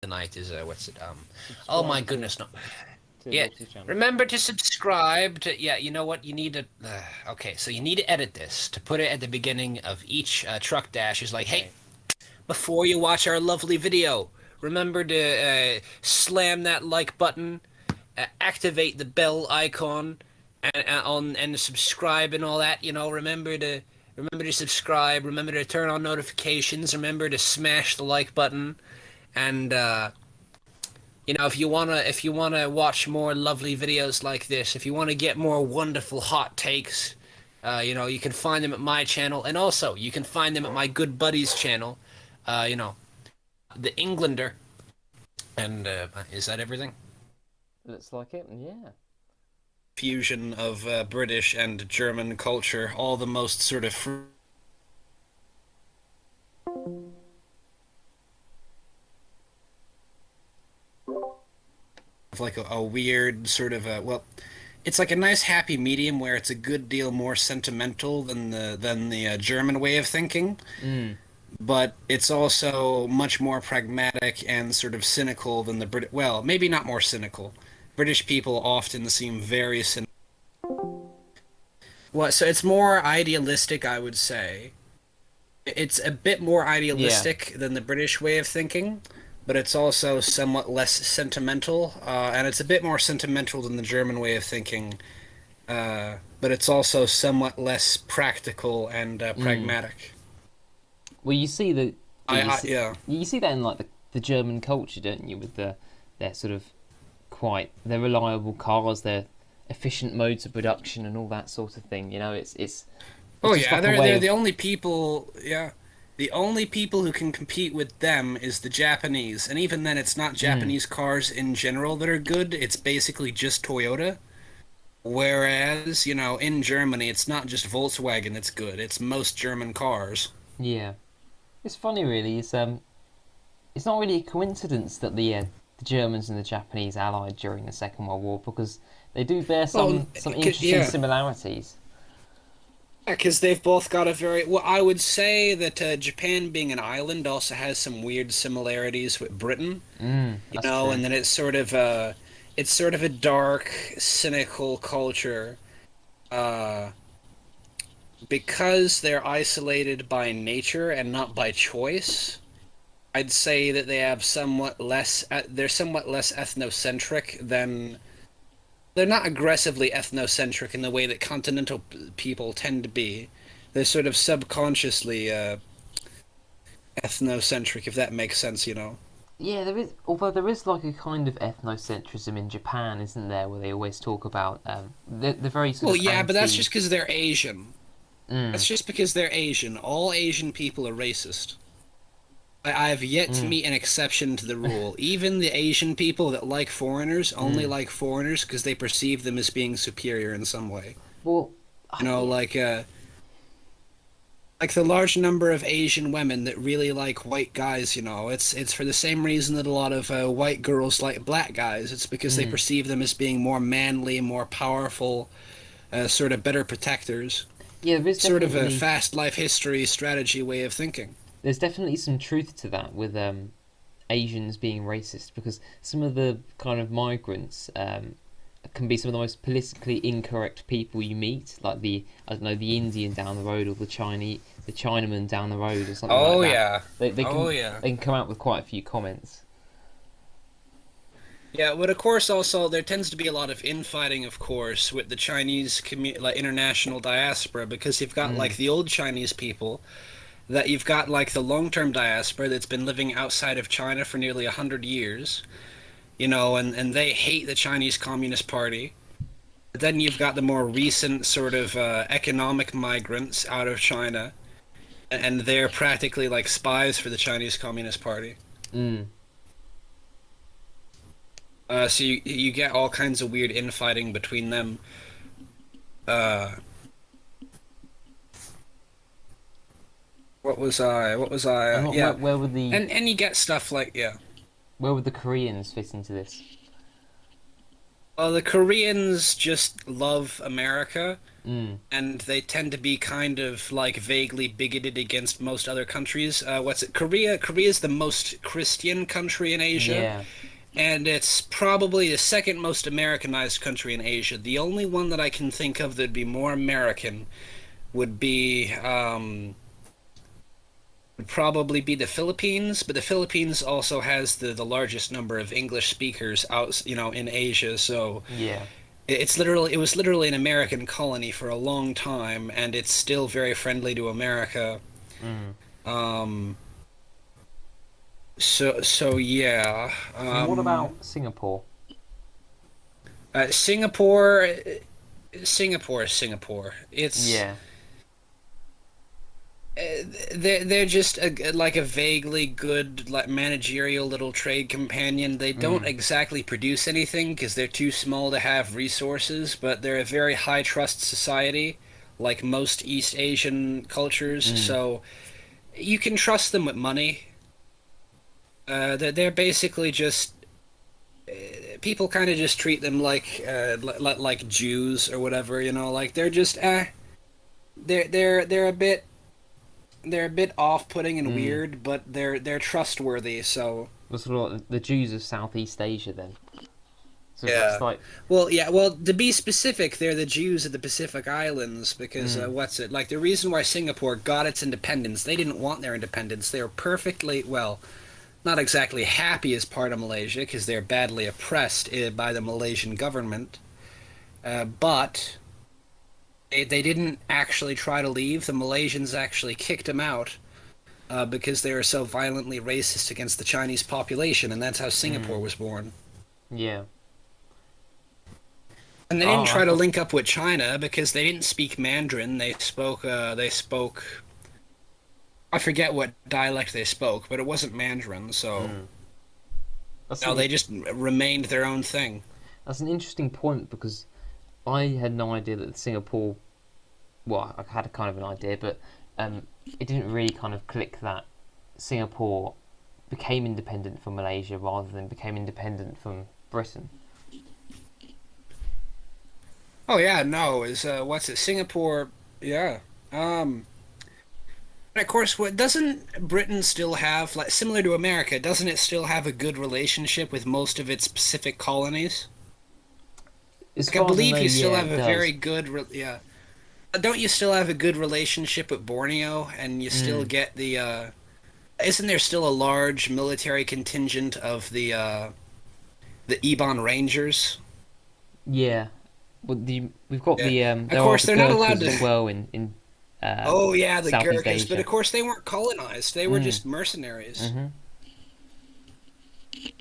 tonight is what's it? Oh my Subscribe goodness, no. to Yeah, Lottie's channel. remember to subscribe to. Yeah, you know what? You need to. Okay, so you need to edit this to put it at the beginning of each truck dash. Is like, hey, Okay. before you watch our lovely video, remember to slam that like button, activate the bell icon, and subscribe and all that. Remember to subscribe. Remember to turn on notifications. Remember to smash the like button, and if you wanna watch more lovely videos like this, if you wanna get more wonderful hot takes, you can find them at my channel, and also you can find them at my good buddy's channel. You know, the Englander. And is that everything? Looks like it. Yeah. Fusion of British and German culture, all the most sort of like a weird sort of it's like a nice happy medium where it's a good deal more sentimental than the German way of thinking, Mm. but it's also much more pragmatic and sort of cynical than the Brit. Well, maybe not more cynical. British people often seem very cynical. Well, so it's more idealistic, I would say. It's a bit more Yeah. idealistic than the British way of thinking, but it's also somewhat less sentimental, and it's a bit more sentimental than the German way of thinking, but it's also somewhat less practical and Mm. pragmatic. Well, you see the yeah, Yeah. you see that in like the German culture, don't you? With their sort of quite their reliable cars, their efficient modes of production, and all that sort of thing. You know, it's Oh just yeah, like a they're way they're of the only people. Yeah, the only people who can compete with them is the Japanese, and even then, it's not mm, Japanese cars in general that are good. It's basically just Toyota. Whereas, in Germany, it's not just Volkswagen that's good, it's most German cars. yeah. It's funny, really. It's not really a coincidence that the Germans and the Japanese allied during the Second World War because they do bear Well, some interesting yeah, similarities. because they've both got a very. Well, I would say that Japan being an island also has some weird similarities with Britain, That's true. and then it's sort of a dark, cynical culture. Uh, because they're isolated by nature and not by choice. I'd say that they're somewhat less ethnocentric than they're not aggressively ethnocentric in the way that continental people tend to be. They're sort of subconsciously ethnocentric, if that makes sense. Yeah, there is. Although there is like a kind of ethnocentrism in Japan, isn't there? Where they always talk about the very sort Well, of yeah, but that's anti. just because they're Asian. Mm, That's just because they're Asian. All Asian people are racist. I have yet to mm, meet an exception to the rule. Even the Asian people that like foreigners only mm. like foreigners because they perceive them as being superior in some way. Well, You know, yeah. like the large number of Asian women that really like white guys. It's for the same reason that a lot of white girls like black guys. It's because they Mm. perceive them as being more manly, more powerful, sort of better protectors. Yeah, Sort of a fast life history strategy way of thinking. there's definitely some truth to that with Asians being racist because some of the kind of migrants can be some of the most politically incorrect people you meet, like the I don't know the Indian down the road or the Chinaman down the road or something like Oh that. yeah. They Oh can yeah. they can come out with quite a few comments. Yeah, but of course, also there tends to be a lot of infighting, of course, with the Chinese like international diaspora, because you've got Mm, like the old Chinese people, that you've got like the long-term diaspora that's been living outside of China for nearly 100 years, and they hate the Chinese Communist Party. But then you've got the more recent sort of economic migrants out of China, and they're practically like spies for the Chinese Communist Party. mm. So you get all kinds of weird infighting between them. Uh, what was I? What was I? And Yeah, and you get stuff like yeah. where would the Koreans fit into this? The Koreans just love America, Mm, and they tend to be kind of like vaguely bigoted against most other countries. What's it? Korea is the most Christian country in Asia, yeah. and it's probably the second most Americanized country in Asia. The only one that I can think of that'd be more American would be would probably be the Philippines, but the Philippines also has the largest number of English speakers out, in Asia, so Yeah. it was literally an American colony for a long time, and it's still very friendly to America. Mm. Um, so yeah. And what about Singapore? Singapore is Singapore. It's Yeah. they're just like a vaguely good like managerial little trade companion. They don't Mm, exactly produce anything because they're too small to have resources, but they're a very high trust society, like most East Asian cultures. mm, So you can trust them with money. They're basically just people kind of just treat them like like Jews or whatever, like they're just they're a bit off-putting and mm. weird, but they're trustworthy. So What's sort of like the Jews of Southeast Asia then? So it's yeah, like, well, yeah, well, to be specific, they're the Jews of the Pacific Islands because mm, what's it like? The reason why Singapore got its independence, they didn't want their independence. They were perfectly well, not exactly happy as part of Malaysia because they're badly oppressed by the Malaysian government. But they didn't actually try to leave. The Malaysians actually kicked them out because they were so violently racist against the Chinese population, and that's how Singapore mm, was born. yeah. And they didn't Oh, I try to thought, link up with China because they didn't speak Mandarin. They spoke I forget what dialect they spoke, but it wasn't Mandarin, so mm. That's no, an they just remained their own thing. that's an interesting point because I had no idea that Singapore. Well, I had a kind of an idea, but it didn't really kind of click that Singapore became independent from Malaysia rather than became independent from Britain. Oh yeah, no, is what's it? Singapore, yeah. Um and of course, what doesn't Britain still have, like similar to America, doesn't it still have a good relationship with most of its Pacific colonies? As Like I far as I know, believe you still yeah, have it a very does. good, yeah. Don't you still have a good relationship with Borneo, and you still Mm, get the isn't there still a large military contingent of the Iban Rangers? yeah. Well, we've got Yeah. the Of there are course, the they're not allowed Gurkhas to. as well in Oh yeah, the Southeast Gurkhas, but of Asia. course they weren't colonized. They were Mm, just mercenaries. mhm.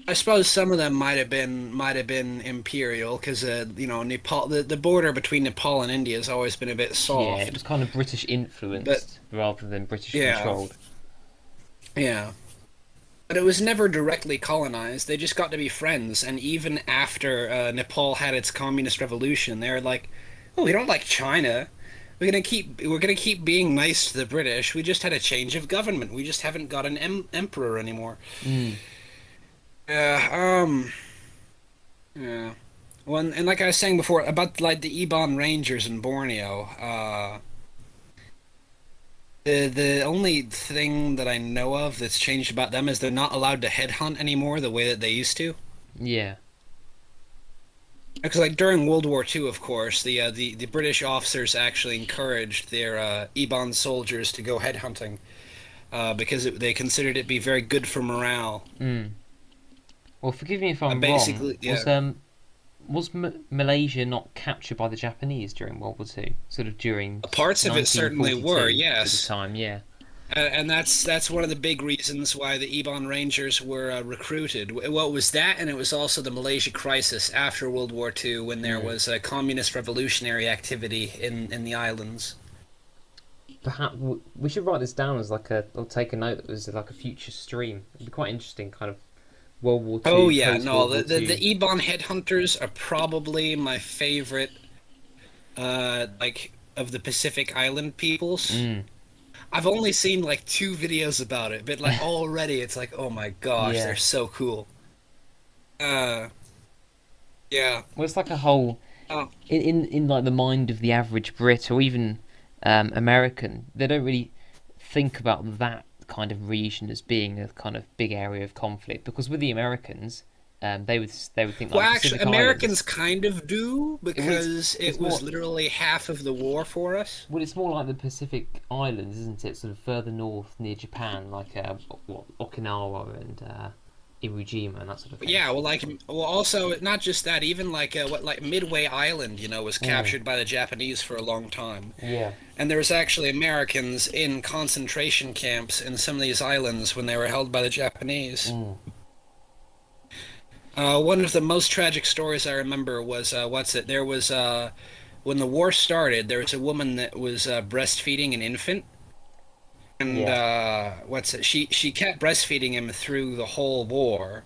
I suppose some of them might have been imperial because Nepal the border between Nepal and India has always been a bit Yeah, it was soft. kind of British But influenced rather than British yeah, controlled. yeah. But it was never directly colonized. They just got to be friends. And even after Nepal had its communist revolution, they were like, "Oh, we don't like China. We're gonna keep being nice to the British. We just had a change of government. We just haven't got an emperor anymore." Mm, Yeah. Yeah. Well, and like I was saying before about like the Iban Rangers in Borneo, the only thing that I know of that's changed about them is they're not allowed to headhunt anymore the way that they used to. yeah. Because like during World War II, of course, the British officers actually encouraged their Iban soldiers to go headhunting because they considered it be very good for morale. Mm. Well, forgive me if I'm wrong. Basically, yeah. Was Malaysia not captured by the Japanese during World War Two? Sort of during Parts of it certainly were, 1942 sort of yes. time. Yeah. And that's one of the big reasons why the Iban Rangers were recruited. Well, it was that, and it was also the Malaysia crisis after World War II, when there Mm. was a communist revolutionary activity in the islands. Perhaps we should write this down as like a, or take a note that was like a future stream. It'd be quite interesting, kind of World War Oh Two, yeah, post no, World War the Two. Iban headhunters are probably my favorite, like of the Pacific Island peoples. Mm. I've only seen like two videos about it, but like already it's like, oh my gosh, they're Yeah. so cool. Uh, Yeah. Well, it's like a whole Oh, in like the mind of the average Brit or even American. They don't really think about that kind of region as being a kind of big area of conflict because with the Americans, they would think like well, the actually, Pacific Americans Islands. kind of do Well, because it's it was more literally half of the war for us. well, it's more like the Pacific Islands, isn't it? Sort of further north near Japan, like Okinawa and Iwo Jima and that sort of thing. Yeah, well, well, also not just that, even like Midway Island, was Mm, captured by the Japanese for a long time, yeah, and there was actually Americans in concentration camps in some of these islands when they were held by the Japanese. mm, One of the most tragic stories I remember was There was when the war started, there was a woman that was breastfeeding an infant, and yeah, She kept breastfeeding him through the whole war.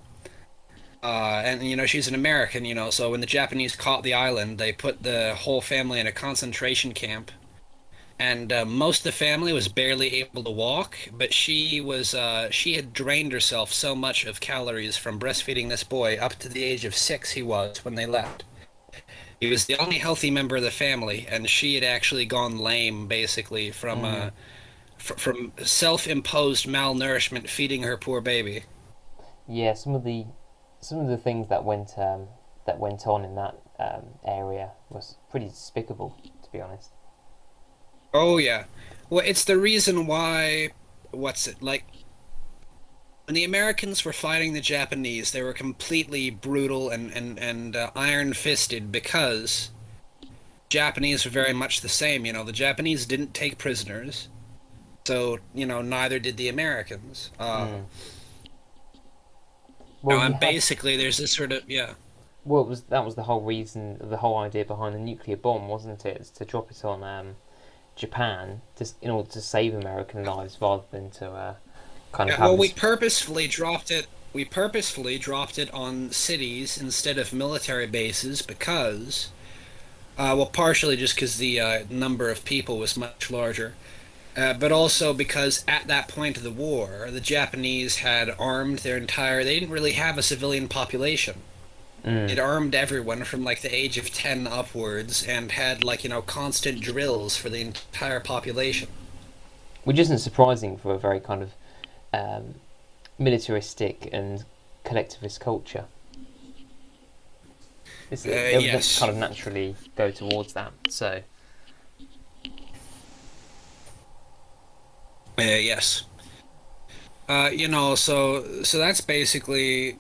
And she's an American, so when the Japanese caught the island, they put the whole family in a concentration camp. And most of the family was barely able to walk, but she had drained herself so much of calories from breastfeeding this boy up to the age of 6 he was when they left. He was the only healthy member of the family, and she had actually gone lame basically mm. from self-imposed malnourishment feeding her poor baby. Yeah. Some of the things that went on in that area was pretty despicable, to be honest. Oh yeah. Well, it's the reason why what's it like when the Americans were fighting the Japanese, they were completely brutal and iron-fisted because Japanese were very much the same. The Japanese didn't take prisoners, so neither did the Americans. Mm. Well, you And had basically there's this sort of yeah. well, that was the whole reason, the whole idea behind the nuclear bomb, wasn't it? It's to drop it on Japan, just in order to save American lives rather than to kind of Yeah, have well, this. We purposefully dropped it on cities instead of military bases because, well, partially just because the number of people was much larger, but also because at that point of the war, the Japanese had armed their entire. They didn't really have a civilian population. Mm. It armed everyone from like the age of 10 upwards and had constant drills for the entire population. Which isn't surprising for a very kind of um, militaristic and collectivist culture. They would kind Yes. of naturally go towards that. So, Yes. So that's basically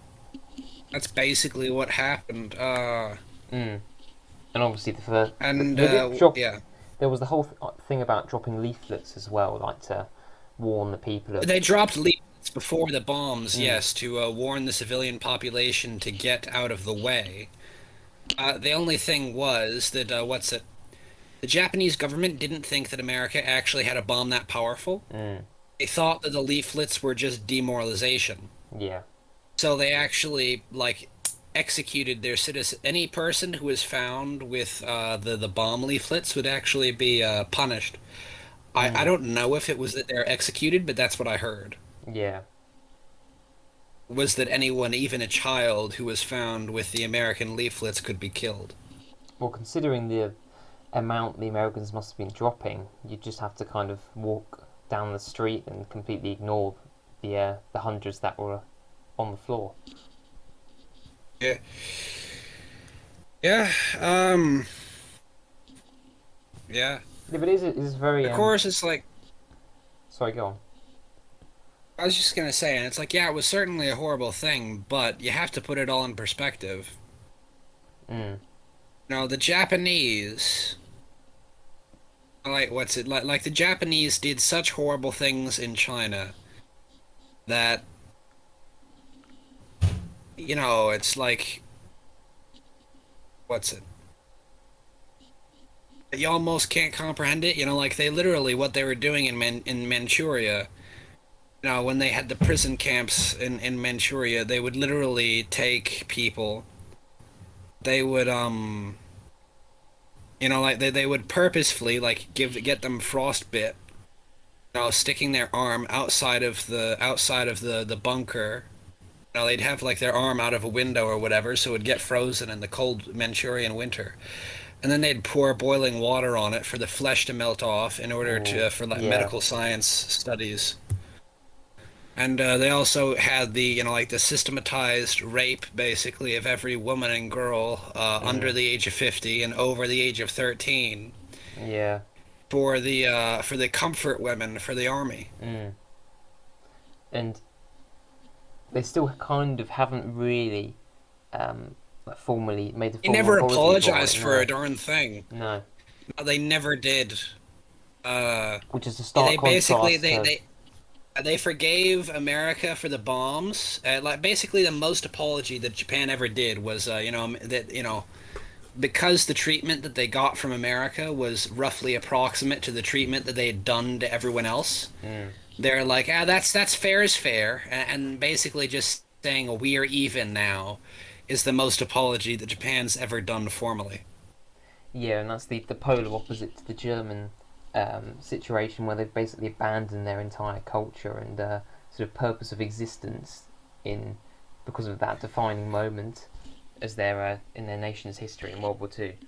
what happened. mm. And obviously And they did drop. Yeah, There was the whole thing about dropping leaflets as well, like to warn the people of. they dropped leaflets before the bombs, Mm, yes, to warn the civilian population to get out of the way. The only thing was that the Japanese government didn't think that America actually had a bomb that powerful. mm, They thought that the leaflets were just demoralization. yeah. So they actually executed their citizen. Any person who was found with the bomb leaflets would actually be punished. I Mm, don't know if it was that they're executed, but that's what I heard. yeah. Was that anyone, even a child, who was found with the American leaflets could be killed. Well, considering the amount the Americans must have been dropping, you just have to kind of walk down the street and completely ignore the hundreds that were on the floor. Yeah, yeah, yeah. Yeah, but it is very Of course, it's like Sorry, go on. I was just gonna say, and it's like, yeah, it was certainly a horrible thing, but you have to put it all in perspective. Mm, The Japanese. Like the Japanese did such horrible things in China that it's like what's it you almost can't comprehend it. Like they literally what they were doing in Manchuria. When they had the prison camps in Manchuria, they would literally take people. They would like they would purposefully get them frostbite, sticking their arm outside of the bunker, You know, they'd have like their arm out of a window or whatever, so it would get frozen in the cold Manchurian winter. And then they'd pour boiling water on it for the flesh to melt off in order to Oh, for like yeah. medical science studies. And they also had the, like the systematized rape, basically, of every woman and girl Mm, under the age of 50 and over the age of 13 yeah. for the comfort women for the army. Mm. And they still kind of haven't really like formally made a They formal never apology for apologized it. for a No, darn thing. no. No, they never did. Uh, Which is a stark they basically contrast they to. they they forgave America for the bombs. Like basically, the most apology that Japan ever did was, that because the treatment that they got from America was roughly approximate to the treatment that they had done to everyone else. Mm, They're like, ah, that's fair is fair, and basically just saying we're even now is the most apology that Japan's ever done formally. yeah, and that's the polar opposite to the German situation where they've basically abandoned their entire culture and sort of purpose of existence in because of that defining moment as their in their nation's history in World War II.